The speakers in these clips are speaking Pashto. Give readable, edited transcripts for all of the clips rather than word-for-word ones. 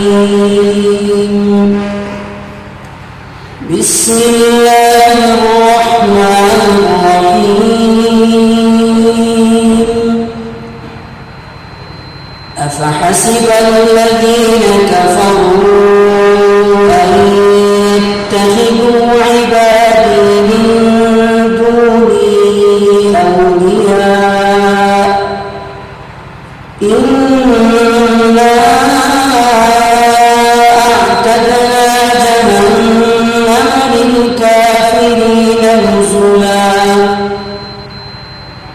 الرجيم بسم الله الرحمن الرحيم أفحسب الذين كفروا أن يتخذوا عبادي من دوني أولياء إنا أعتدنا جهنم للكافرين نزلا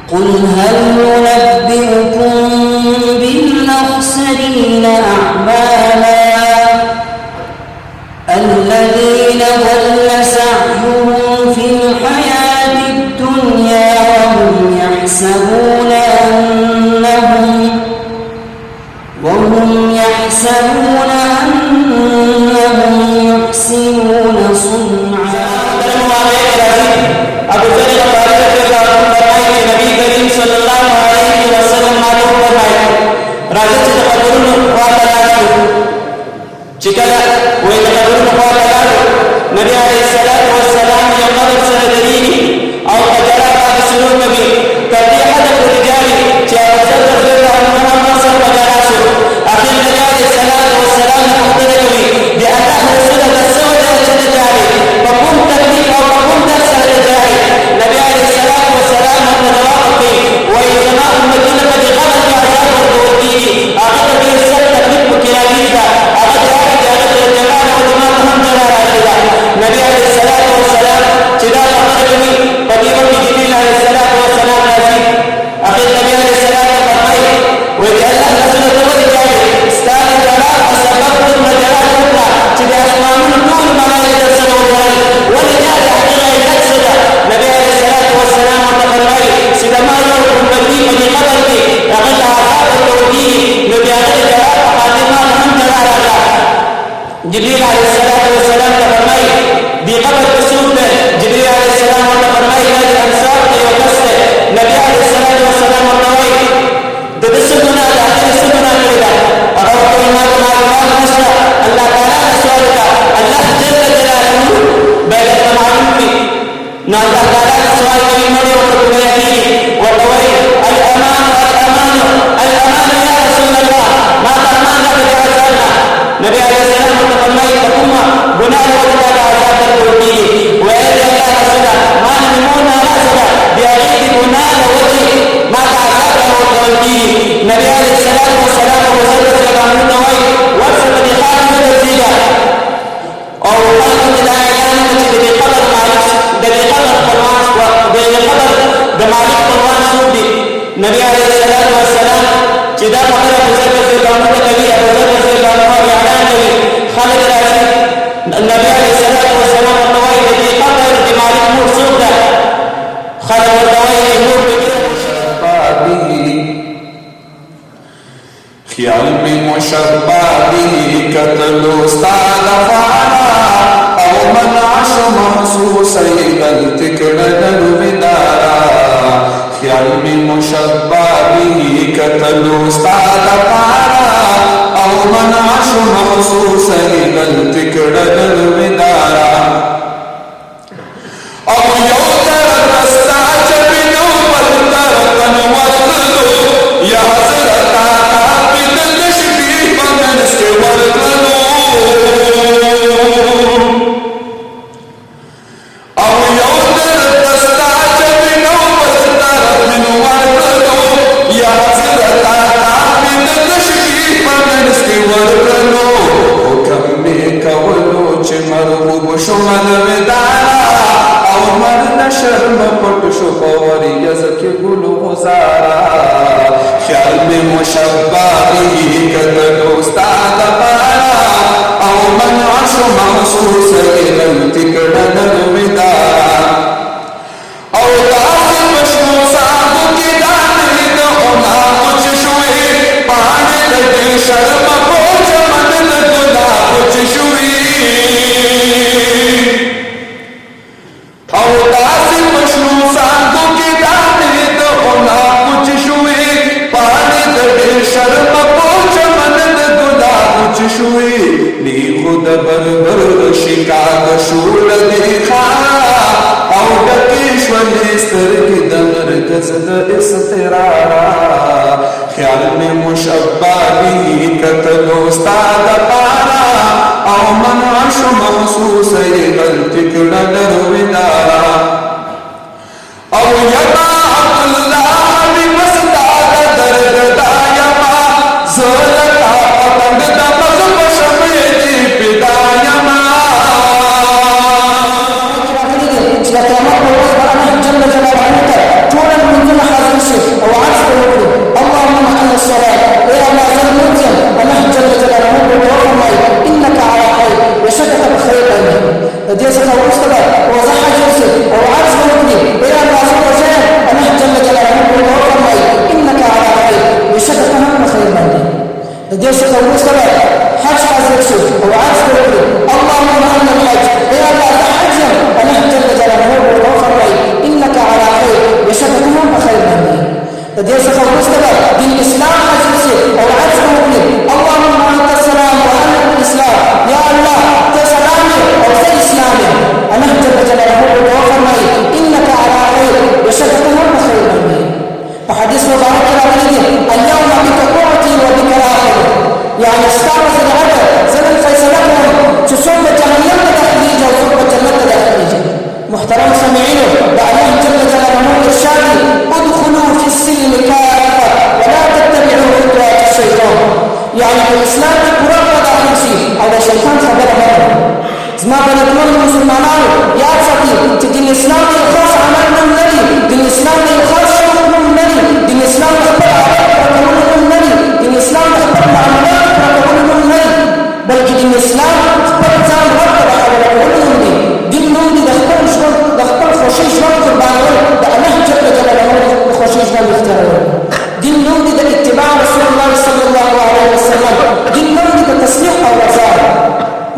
قل هل ننبئكم بالأخسرين أعمالا الذين ضل سعيهم في الحياة الدنيا وهم يحسبون أنهم يحسنون صنعا अबू ज़र ग़िफ़ारी नबी करीम सल्लल्लाहु अलैहि वसल्लम मालूम फरमाए राजा से तकबरुन वाला चिकला वो तकबरुन वाला नबी अलैहिस्सलातु वस्सलाम या कदर सरदरीनी और कजरा का सुरूर नबी कभी हद रिजाली चाहे ज़र रज़ियल्लाहु अन्हु सर वगैरह से आखिर नबी अलैहिस्सलातु वस्सलाम मुखबर हुई कि अल्लाह रसूल सल्लल्लाहु अलैहि वसल्लम फकुम तकलीफ और फकुम दरस जाए नबी अलैहिस्सलातु वस्सलाम ने जवाब दिया वो इतना उम्मती ने कभी गलत या आजाद और दोती आखिर भी सब तकलीफ को किया गया अगर जाए जाने जगह और दिमाग हम चला रहेगा नबी अलैहिस्सलातु वस्सलाम चिदा खबर हुई पतियों की जिब्रील अलैहिस्सलातु वस्सलाम नाज़िल आखिर नबी अलैहिस्सलाम ने फरमाया वो अल्लाह रसूल तवज्जो जाए इस्तान जला सबब मजरा होगा चिदा आसमान नूर मलाए दर्शन हो जाए वो निजात नबी अलैहिस्सलातु वस्सलाम ने फरमाया सिदमाया उम्मती बनी खबर की अगर आजाद होगी नबी अलैहिस्सलाम फातिमा हम चला रहा जिब्रील अलैहिस्सलातु वस्सलाम ने फरमाया बेखबर रसूल ने जिब्रील अलैहिस्सलाम ने फरमाया कि अंसार के वक्त से नबी अलैहिस्सलातु वस्सलाम ने फरमाया ददसुना ददसुना लेगा और कोई मालूम नशा अल्लाह ताला ने सवाल का अल्लाह जल्ल जलालहू बैत मालूम की ना अल्लाह ताला ने सवाल करी मरे और कोई यकीन और कोई अल-अमान या रसूल अल्लाह मा अमान का जाना नबी अलैहिस्सलाम ने फरमाया तकुमा गुनाह और का आजाद होगी वे अल्लाह रसूल मान निमोना रसूल बियाई गुनाह होगी मा आजाद होगी नबी अलैहिस्सलाम वस्सलाम को सल्लल्लाहु अलैहि वसल्लम वर्ष में खान में दीगा और वक्त में दायरा में दे खबर मालिक दे खबर परवान को दे खबर दे मालिक परवान सूदी नबी अलैहिस्सलाम वस्सलाम चिदा खबर गुजर से गांव में कभी गुजर से गांव में याद नहीं खालिद राजी नबी अलैहिस्सलाम वस्सलाम दवाई दे खबर दे मालिक नूर सूदा खालिद दवाई नूर ख्याल में मुशब्बा बिही कत्लो उस्ताद फाना औ मनाश महसूस गल तिकड़न विदारा ख्याल में मुशब्बा बिही कत्लो उस्ताद फाना औ मनाश महसूस गल तिकड़न विदारा अब यो तरफ रास्ता चबिनो पल तरकन वरदो या हजरत शुमल विदारा और मर्द शर्म पट शुकोर यज़ के गुल गुजारा ख्याल में मुशब्बा बिही कत्लो उस्ताद पारा और मनाश महसूस इलम तिकड़न विदारा और दास मशनू साहु की दानी तो होना कुछ शुए पाने लगे शर्म पोच मन लगना कुछ शुई और दास मशनू साहु की दानी तो होना कुछ शुए पाने लगे शर्म पोच मन लगना कुछ مشبابه کتلو استاد پارا او منعش محسوس غلط کړه درویدارا او یما عبدالله بمستاد درد دایما زلتا پتنگ دمغ پشمیدی پیدایما اللهم احل الصلاه يا ما زال ملزم الله جل جلاله وتوفى انك على خير وشكك بخير دي سنه وسطى وزح جلسه وعرس ممكن يا ما زال وجاه الله جل جلاله وتوفى انك على خير وشكك بخير دي سنه وسطى حج حزرسه وعرس ممكن اللهم احل الحج يا ما زال حج الله جل جلاله وتوفى انك على خير وشكك بخير دي سنه وسطى دين الاسلام حزرسه وعرس ممكن اللهم انت السلام وانا الاسلام يا الله تسلامي وزي اسلامي الله جل جلاله وتوفى انك على خير وشكك بخير وحديث مبارك العظيم اليوم بك قوتي وبك الاخر يعني استعرض العدد زمن فيصلتهم تصوم جهنم تخريجا وصوم جنة تخريجا محترم سامعين الله جل جلاله ارشادي ادخلوا في السلم كافة ولا تتبعوا خطوات الشيطان يعني الاسلام قرآن داخل شيء او الشيطان خبر هذا زما بلدمن مسلمانانو یاد ساتي چې دین اسلام یو خاص عمل نه لري دین اسلام یو خاص شوق نه لري دین اسلام خپل عادت نه لري دین اسلام خپل معاملات نه لري بلکې دین اسلام خپل ځان ورته حواله کوي دین نوم دي د خپل ژوند د خپل خوشي ژوند قربانول د الله جل جلاله د خوشي ژوند اختیارول دین نوم دي د اتباع رسول الله صلی الله علیه وسلم دین نوم دي د تسلیح او رضا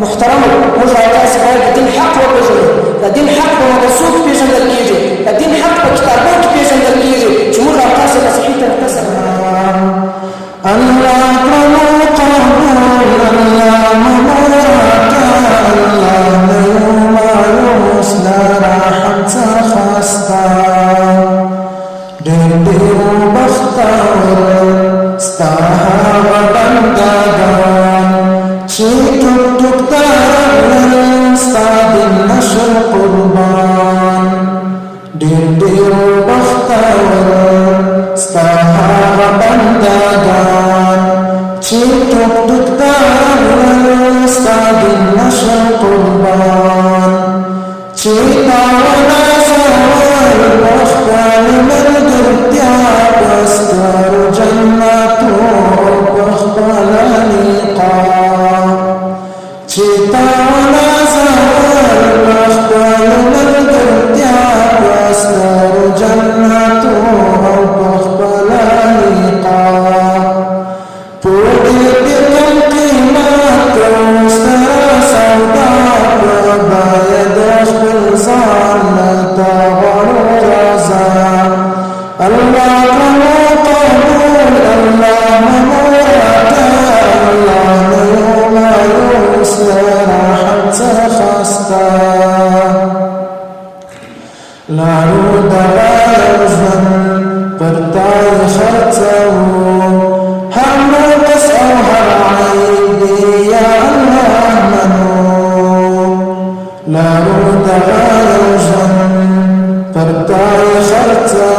محترم موږ تاسو باید دین حق وپېژنو د دین حق په مدرسو کې پېژندل کېږي د دین حق په کتابونو کې پېژندل کېږي چې موږ تاسو ته صحیح تفسیر الله قبول الله مبارک الله يوسنا راحت خاستا ډېر بختور ستاه بندگان چې ټوک دارن ستاد نشر قربان ډېر بختور ستاه بندگان چې ټوک دارن ستاد نشر قربان چې تاونه سوال بختان ملګرتیا پستر جنتو بخبلانی چیتانا زوال بخبل ملگرتیا پستر جنتو بخبلانی پوڑی دکم قیمت مستر سودا باید اخبر زانتا غرو رازا اللہ قبول اللہ مبارکا اللہ راحت خستا لارو دغای ژوند پر تای خرڅو هر نفس او هر عیب یا الله منو لارو دغای ژوند پر تای خرڅو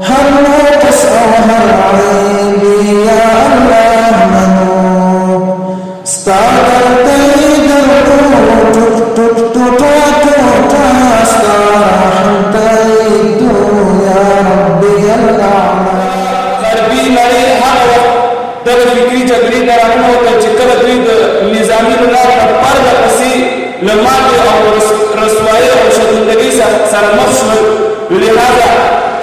هر نفس او هر عیب یا الله منو ستار تید ټوټ ستار تید یا ربي الاعلى غربي نړۍ هغه وخت دغه فکري جګړې نه راغلو چې کله دوی د نظامي لار په پرده پسې له ماتې او رسوایۍ او شرمندګۍ سره مخ شول لهذا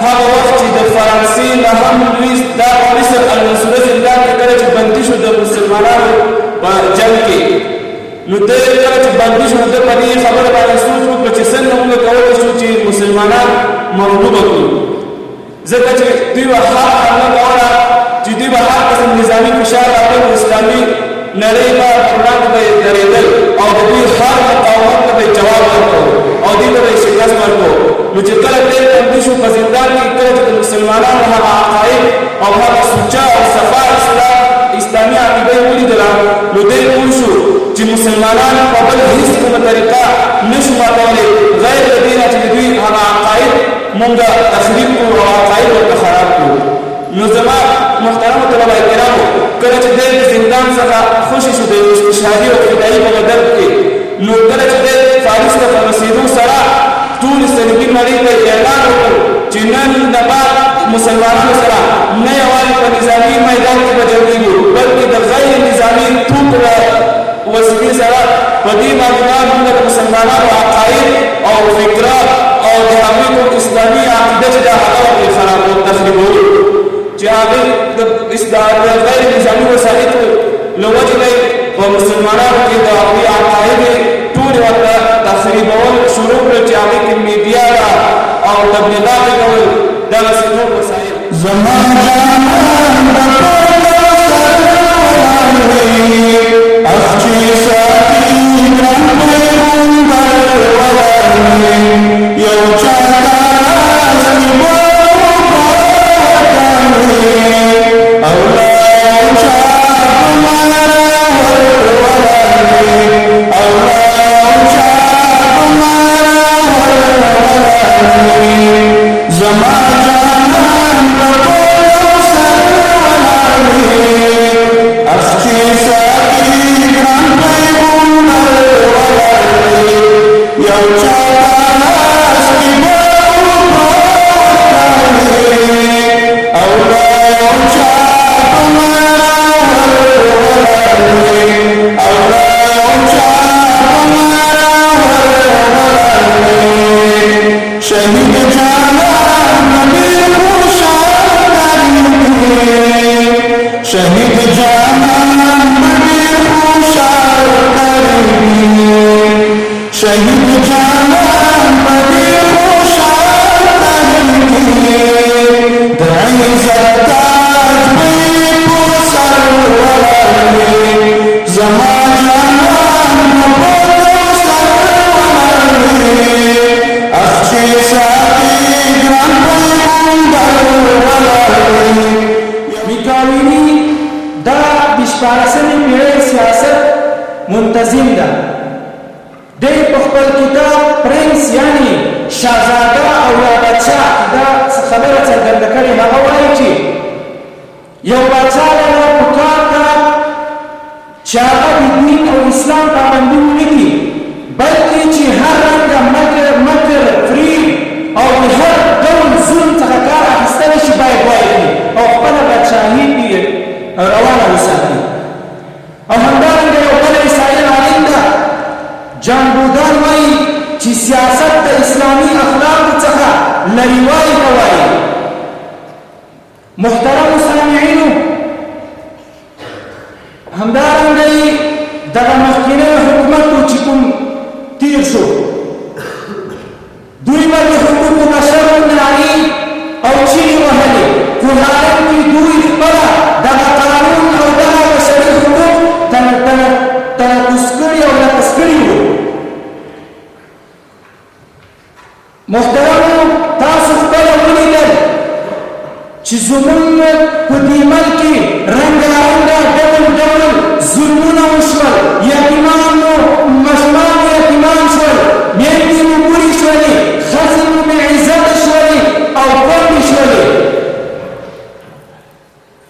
هغه وخت چې د فرانسې نه هم دوی دا مصر المنصوره زندان کې کله چې بندي شو د مسلمانانو په جنګ کې نو د کله چې بندي شو د په دې خبره باندې سوچ وکړ چې څنګه موږ کولی شو چې مسلمانان مغلوب کړو ځکه چې دوی به هر حمله کوله چې دوی به هر قسم نظامي فشار راوړي اسلامي نړۍ به وړاندې به درېدل او د دوی هر مقاومت ته به جواب ورکړو او دوی ته به شکست ورکړو نو چې کله دوی بندي شو په زندان کې کله چې د مسلمانانو هغه عقاید او هغه سوچه او مونږه تخریب کړو او عقاید ورته خراب کړو. نو زما محترمو طلبه کرامو کله چې دی د زندان څخه خوشي شو د استشهادي او فدایي په بدل کې، نو کله چې دی فارس ته په رسېدو سره ټول اسلامي نړۍ ته اعلان وکړ چې نن د بعد مسلمانانو سره نه یوازې په نظامي میدان کې به جنګېږو بلکې د غیر نظامي توپ وسیلې سره په دې باندې موږ د مسلمانانو عقاید او فکرات او د هغوی کوم اسلامي عقیده چې د هغه خرابو تخریبول چې هغوی د غیر نظامي وسایطو له وجې نه په مسلمانانو کې د هغوی عقایدې ټولې ورته تخریبول شروع کړل چې هغوی کې میډیا او تبلیغات یې کول دغسې نور وسایل. زما جانان د اخچی ساتی گرم پیغمبر ولانی یو چاکاز نبو پاکانی اولای چاک مارا ولانی اولای چاک مارا ولانی زما جانان د اخچی ساتی گرم پیغمبر ولانی یو چاکاز نبو پاکانی اولای چاک مارا ولانی اولای چاک مارا ولانی شهید جانان نبی خوشان شهید جانان نبی خوشان شهید جانان نبی خوشان دعی زرتاج بی پسر ولانی زما جانان نبو سر ولانی اخچی ساتی گران پیغمبر ولانی. میکاوینی دا بشپارسمی پیړۍ سیاست منتظم ده. دی په خپل کتاب پرنس یعنی شاهزاده او یا بادشاه دا خبره څرګنده کړې، هغه وایي چې یو بادشاه له پکار ده چې هغه د دین او اسلام پابندي ونه کړي بلکې چې هر رنګه مکر فریب او د هر ډول ظلم څخه کار اخیستلی شي باید وایي او خپله بادشاهي روانه وساتي. او همدارنګه یو بل عیسایي عالم ده جان بودان وایي چې سیاست د اسلامي اخلاقو څخه لرېوالی ته وایي. محترمو سامعینو همدارنګه دغه مخکینی حکومت چې کوم تیر شو دوی به د حقوقو بشرو ناري او چیغې وهلې خو حالت کې دوی خپله دغه قانون او دغه بشري حقوق تنفس کړي او نقص کړي وو. محترمو تاسو خپله ولیدل چې زموږ په دې ملک کې رنګارنګه ډول ډول ظلمونه وشول، یتیمان مو ماشومان یتیمان شول، میندې مو بورې شولې، ښځې مو بېعزته شولې او کونډې شولې.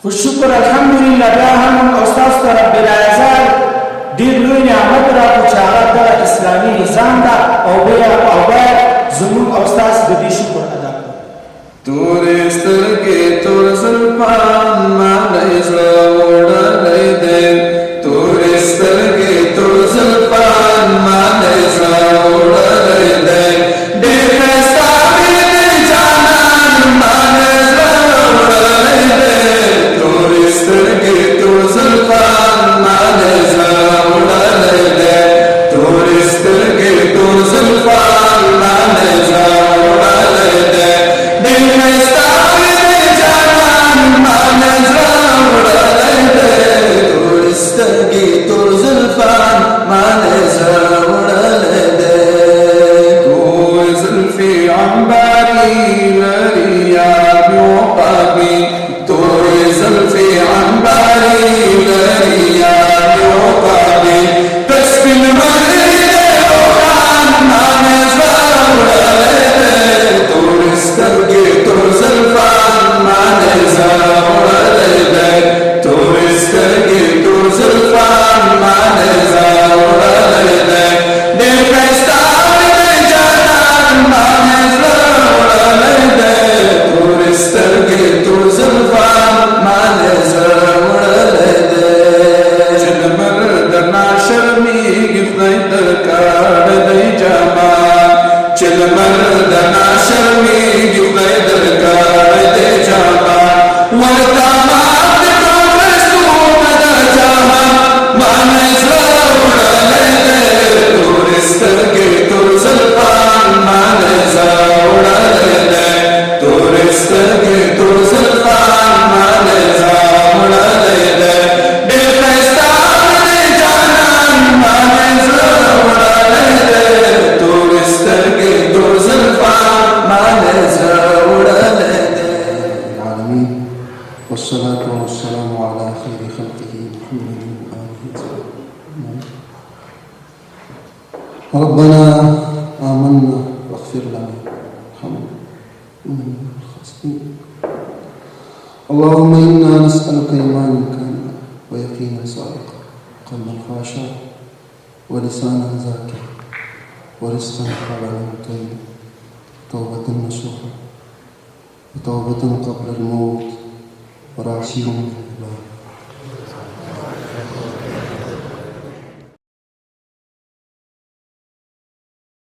خو شکر الحمدلله بیا هم استاسو ته رب العزت ډېر لوی نعمت راکړو چې هغه دغه اسلامي نظام ده او باید زموږ او ستاسو د دې شکر ادا کړو. تورې سترګې تور زلفان مالی زړه وړلی دی تورې سترګې تور زلفان مالی زړه وړلی دی ډېر ښایسته وینې جانان مالی زړه وړلی دی تورې سترګې تور زلفان مالی زړه وړلی دی تورې سترګې تور زلفان مالی زړه وړلی دی ډېر ښایسته وینې جانان والصلاة والسلام على خير خلقه محمد وآله وصحبه. ربنا آمنا واغفر لنا وارحمنا إننا من الخاسرين. اللهم إنا نسألك إيمانا كاملا ويقينا صادقا قلبا خاشعا ولسانا ذاكرا ورزقا حلالا طيبا توبة نصوحا وتوبة قبل الموت ورعشيا من العباد.